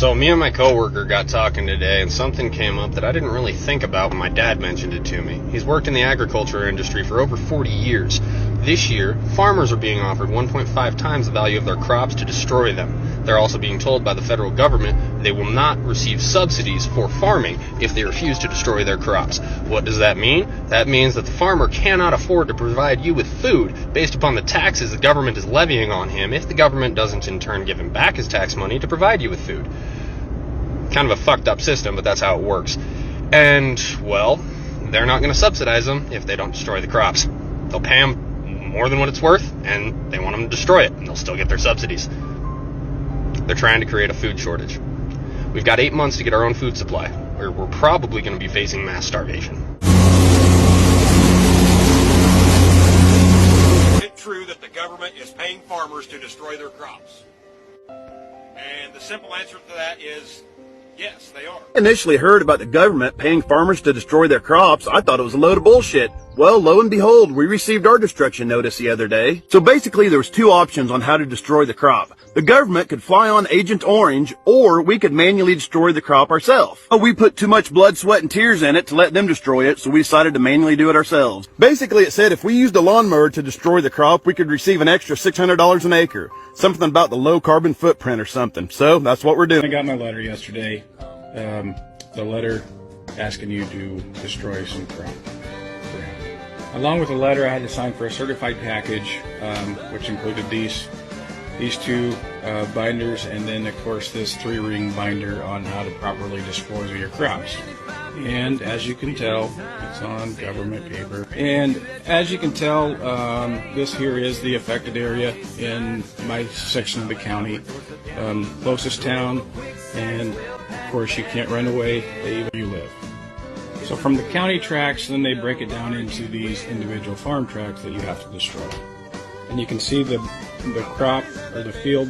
So me and my coworker got talking today, and something came up that I didn't really think about when my dad mentioned it to me. He's worked in the agriculture industry for over 40 years. This year, farmers are being offered 1.5 times the value of their crops to destroy them. They're also being told by the federal government they will not receive subsidies for farming if they refuse to destroy their crops. What does that mean? That means that the farmer cannot afford to provide you with food based upon the taxes the government is levying on him if the government doesn't in turn give him back his tax money to provide you with food. Kind of a fucked up system, but that's how it works. And, well, they're not going to subsidize them if they don't destroy the crops. They'll pay them more than what it's worth, and they want them to destroy it, and they'll still get their subsidies. They're trying to create a food shortage. We've got 8 months to get our own food supply, or we're probably going to be facing mass starvation. Is it true that the government is paying farmers to destroy their crops? And the simple answer to that is yes, they are. Initially heard about the government paying farmers to destroy their crops, I thought it was a load of bullshit. Well, lo and behold, we received our destruction notice the other day. So basically there was two options on how to destroy the crop. The government could fly on Agent Orange, or we could manually destroy the crop ourselves. Oh, we put too much blood, sweat, and tears in it to let them destroy it, so we decided to manually do it ourselves. Basically, it said if we used a lawnmower to destroy the crop, we could receive an extra $600 an acre. Something about the low carbon footprint or something. So that's what we're doing. I got my letter yesterday. The letter asking you to destroy some crop. Along with the letter, I had to sign for a certified package, which included these two binders, and then of course this 3-ring binder on how to properly dispose of your crops. And as you can tell, it's on government paper. And as you can tell, this here is the affected area in my section of the county, closest town, and of course you can't run away where you live. So from the county tracts, then they break it down into these individual farm tracts that you have to destroy. And you can see the crop or the field.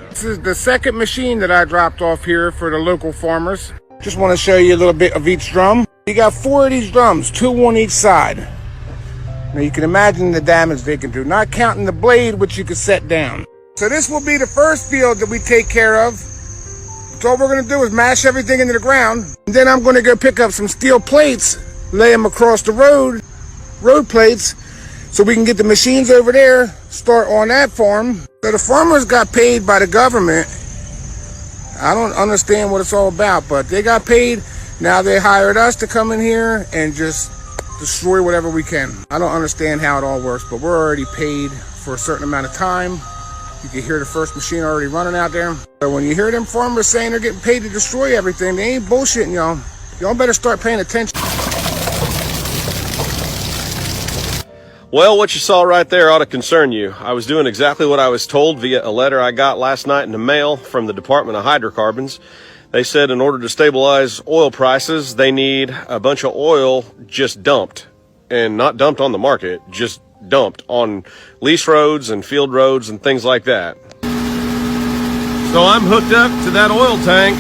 This is the second machine that I dropped off here for the local farmers. Just want to show you a little bit of each drum. You got 4 of these drums, 2 on each side. Now you can imagine the damage they can do, not counting the blade which you can set down. So this will be the first field that we take care of. So all we're going to do is mash everything into the ground. And then I'm going to go pick up some steel plates, lay them across the road plates, so we can get the machines over there, start on that farm. So the farmers got paid by the government. I don't understand what it's all about, but they got paid. Now they hired us to come in here and just destroy whatever we can. I don't understand how it all works, but we're already paid for a certain amount of time. You can hear the first machine already running out there. So when you hear them farmers saying they're getting paid to destroy everything, they ain't bullshitting y'all. Y'all better start paying attention. Well, what you saw right there ought to concern you. I was doing exactly what I was told via a letter I got last night in the mail from the Department of Hydrocarbons. They said in order to stabilize oil prices, they need a bunch of oil just dumped. And not dumped on the market, just dumped on lease roads and field roads and things like that. So I'm hooked up to that oil tank,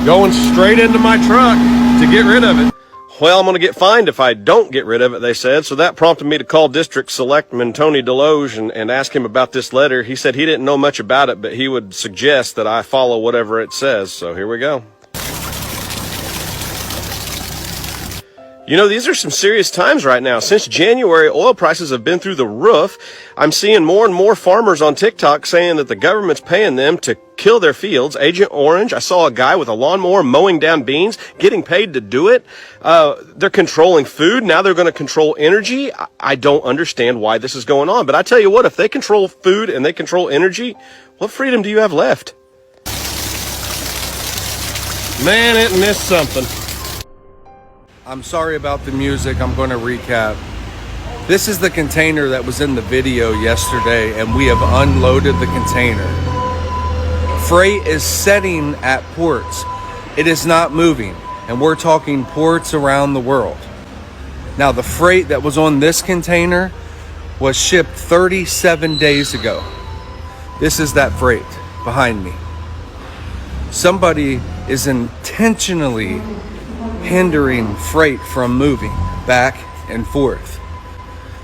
going straight into my truck to get rid of it. Well, I'm going to get fined if I don't get rid of it, they said. So that prompted me to call District Selectman Tony Deloge and ask him about this letter. He said he didn't know much about it, but he would suggest that I follow whatever it says. So here we go. You know, these are some serious times right now. Since January, oil prices have been through the roof. I'm seeing more and more farmers on TikTok saying that the government's paying them to kill their fields. Agent Orange, I saw a guy with a lawnmower mowing down beans, getting paid to do it. They're controlling food. Now they're going to control energy. I don't understand why this is going on. But I tell you what, if they control food and they control energy, what freedom do you have left? Man, isn't this something? I'm sorry about the music. I'm going to recap. This is the container that was in the video yesterday, and we have unloaded the container. Freight is setting at ports. It is not moving, and we're talking ports around the world. Now, the freight that was on this container was shipped 37 days ago. This is that freight behind me. Somebody is intentionally hindering freight from moving back and forth.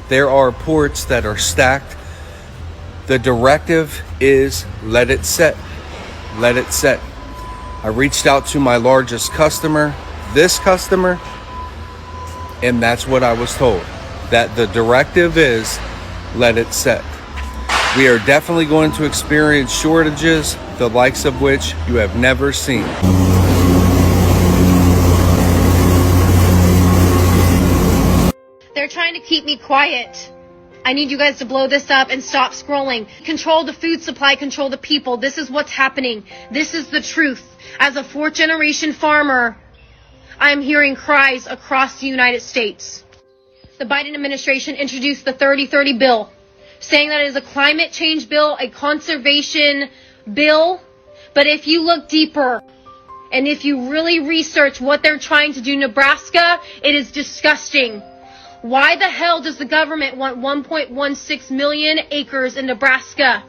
There are ports that are stacked The directive is let it set. Let it set. I reached out to my largest customer, this customer, and that's what I was told. That the directive is let it set. We are definitely going to experience shortages, the likes of which you have never seen. They're trying to keep me quiet. I need you guys to blow this up and stop scrolling. Control the food supply, control the people. This is what's happening. This is the truth. As a fourth-generation farmer, I am hearing cries across the United States. The Biden administration introduced the 30-30 bill, saying that it is a climate change bill, a conservation bill. But if you look deeper and if you really research what they're trying to do in Nebraska, it is disgusting. Why the hell does the government want 1.16 million acres in Nebraska?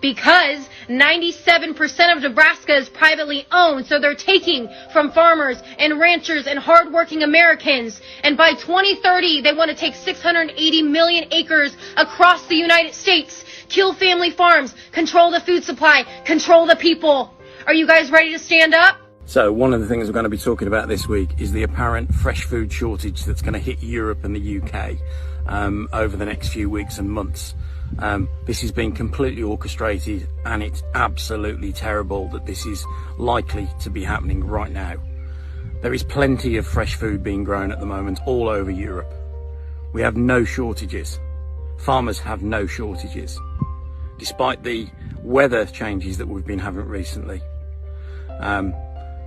Because 97% of Nebraska is privately owned, so they're taking from farmers and ranchers and hardworking Americans. And by 2030, they want to take 680 million acres across the United States, kill family farms, control the food supply, control the people. Are you guys ready to stand up? So one of the things we're going to be talking about this week is the apparent fresh food shortage that's going to hit Europe and the UK over the next few weeks and months. This has been completely orchestrated, and it's absolutely terrible that this is likely to be happening right now. There is plenty of fresh food being grown at the moment all over Europe. We have no shortages. Farmers have no shortages, despite the weather changes that we've been having recently.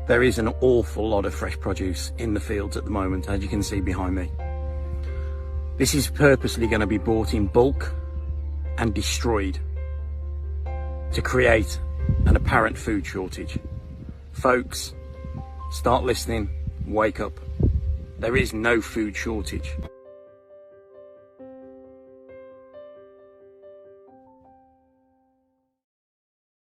There is an awful lot of fresh produce in the fields at the moment, as you can see behind me. This is purposely going to be bought in bulk and destroyed to create an apparent food shortage. Folks, start listening, wake up. There is no food shortage.